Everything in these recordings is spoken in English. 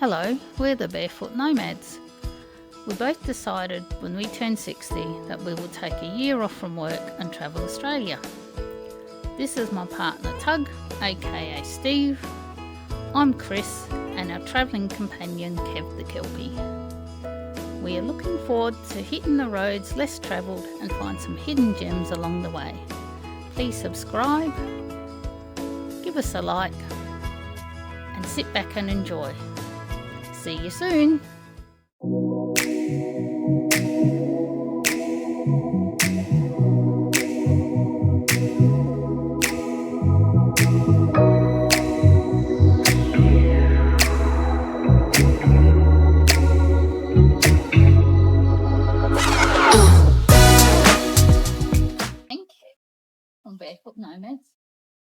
Hello, we're the Barefoot Nomads. We both decided when we turned 60 that we would take a year off from work and travel Australia. This is my partner Tug, aka Steve. I'm Chris, and our travelling companion Kev the Kelpie. We are looking forward to hitting the roads less travelled and find some hidden gems along the way. Please subscribe, give us a like, and sit back and enjoy. See you soon. Thank you from Barefoot Nomads,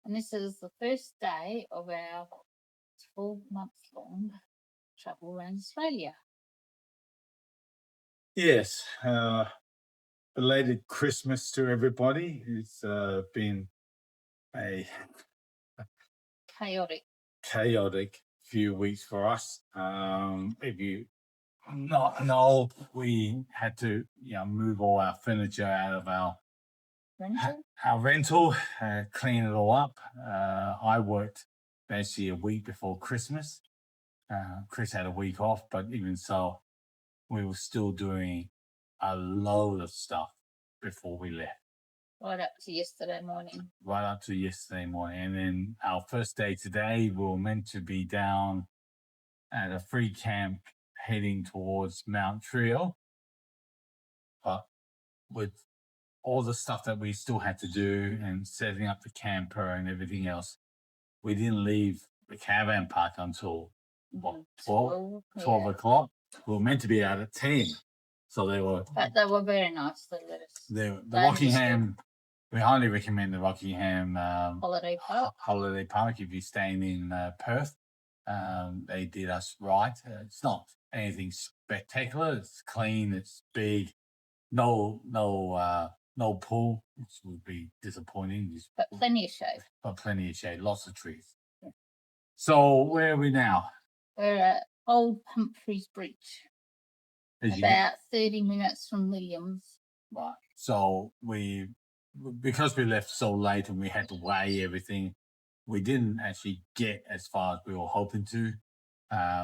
and this is the first day of our 12 months long travel around Australia. Yes, belated Christmas to everybody. It's been a Chaotic. few weeks for us. If you not know, we had to move all our furniture out of our rental, clean it all up. I worked basically a week before Christmas. Chris had a week off, but even so, we were still doing a load of stuff before we left. Right up to yesterday morning. And then our first day today, we were meant to be down at a free camp heading towards Mount Trio. But with all the stuff that we still had to do and setting up the camper and everything else, we didn't leave the caravan park until 12 o'clock. We were meant to be out at 10. So they were very nice. They let us. The Rockingham, we highly recommend the Rockingham Holiday Park if you're staying in Perth. They did us right. It's not anything spectacular. It's clean. It's big. No pool, which would be disappointing. But plenty of shade. Lots of trees. Yeah. So where are we now? We're at Old PUMPHREYS Bridge. About 30 minutes from Williams. Right. So because we left so late and we had to weigh everything, we didn't actually get as far as we were hoping to.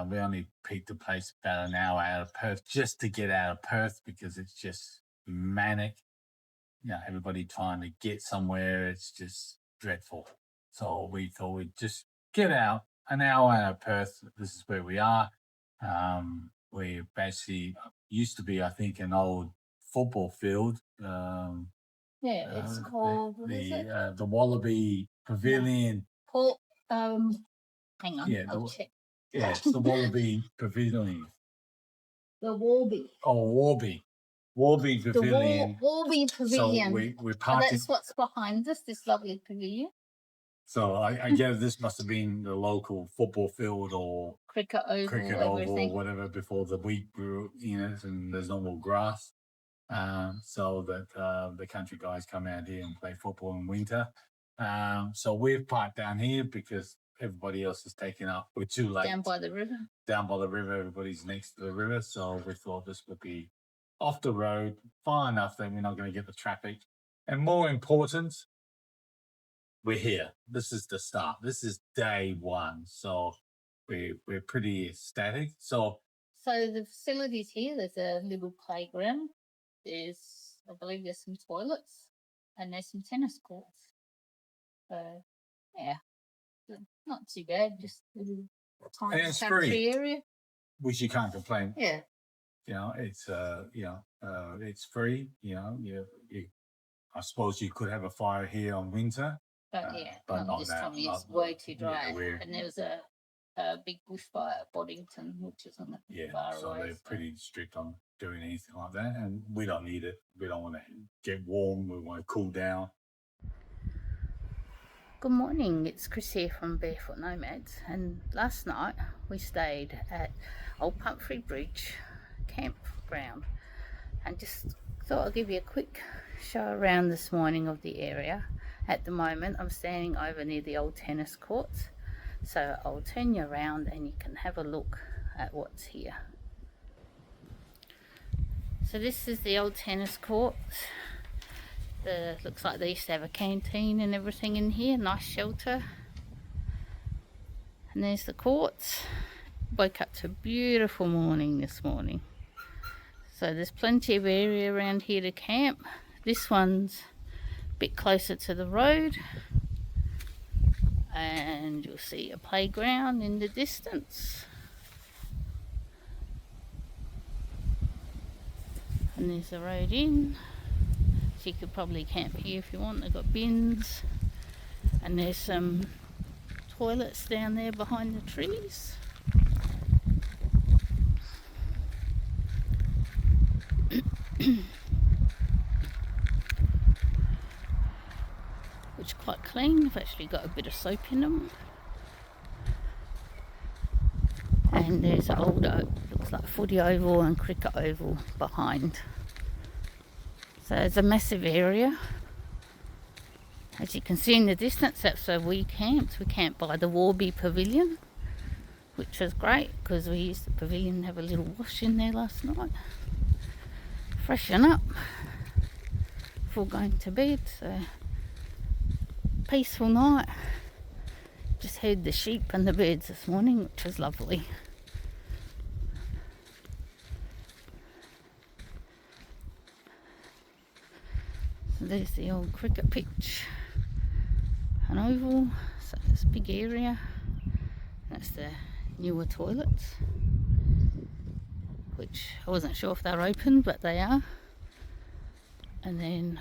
We only picked a place about an hour out of Perth just to get out of Perth because it's just manic. Everybody trying to get somewhere. It's just dreadful. So we thought we'd just get out an hour out of Perth. This is where we are. We basically used to be, I think, an old football field. It's called the Wallaby Pavilion. Hang on, I'll check. Yeah, it's the Wallaby Pavilion. The Warby. Oh, Warby Pavilion. The Warby Pavilion. So we're parked. That's what's behind us. This lovely pavilion. So I guess this must have been the local football field or cricket oval or whatever before the wheat grew in it and there's no more grass. So that the country guys come out here and play football in winter. So we've parked down here because everybody else is taken up. We're too late. Down by the river, everybody's next to the river. So we thought this would be off the road, far enough that we're not going to get the traffic. And more important, we're here. This is the start. This is day one. So we're pretty ecstatic. So the facilities here, there's a little playground. I believe there's some toilets and there's some tennis courts. So not too bad. Just a little tiny country area, which you can't complain. Yeah. It's it's free. I suppose you could have a fire here on winter. But not this time. It's way too dry. And there was a big bushfire at Boddington, which is on the far so away. They're pretty strict on doing anything like that, and we don't need it. We don't want to get warm. We want to cool down. Good morning, it's Chris here from Barefoot Nomads, and last night we stayed at Old PUMPHREYS Bridge campground, and just thought I'd give you a quick show around this morning of the area. At the moment I'm standing over near the old tennis courts, so I'll turn you around and you can have a look at what's here. So this is the old tennis courts. Looks like they used to have a canteen and everything in here, nice shelter. And there's the courts. Woke up to a beautiful morning this morning. So there's plenty of area around here to camp. This one's a bit closer to the road. And you'll see a playground in the distance. And there's the road in. So you could probably camp here if you want. They've got bins. And there's some toilets down there behind the trees. Which are quite clean. They've actually got a bit of soap in them. And there's an old, looks like footy oval and cricket oval behind. So it's a massive area. As you can see in the distance, that's where we camped. We camped by the Warby Pavilion, which was great because we used the pavilion and have a little wash in there last night. Freshen up before going to bed. So peaceful night. Just heard the sheep and the birds this morning, which was lovely. So there's the old cricket pitch, an oval, so it's a big area. That's the newer toilets, which I wasn't sure if they're open, but they are. And then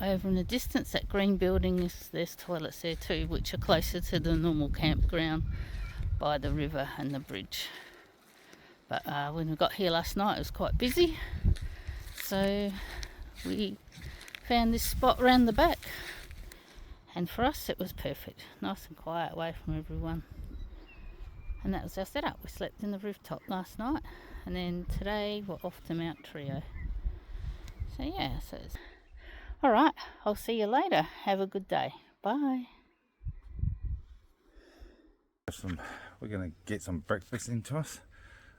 over in the distance, that green building, there's toilets there too, which are closer to the normal campground by the river and the bridge. But when we got here last night, it was quite busy, so we found this spot round the back, and for us it was perfect, nice and quiet, away from everyone. And that was our setup. We slept in the rooftop last night, and then today we're off to Mount Trio. So yeah, so it's alright, I'll see you later. Have a good day. Bye. We're going to get some breakfast into us.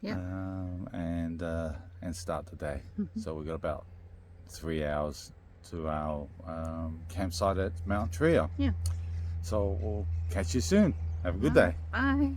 Yeah. And start the day. So we've got about 3 hours to our campsite at Mount Trio. Yeah. So we'll catch you soon. Have a good day. Bye.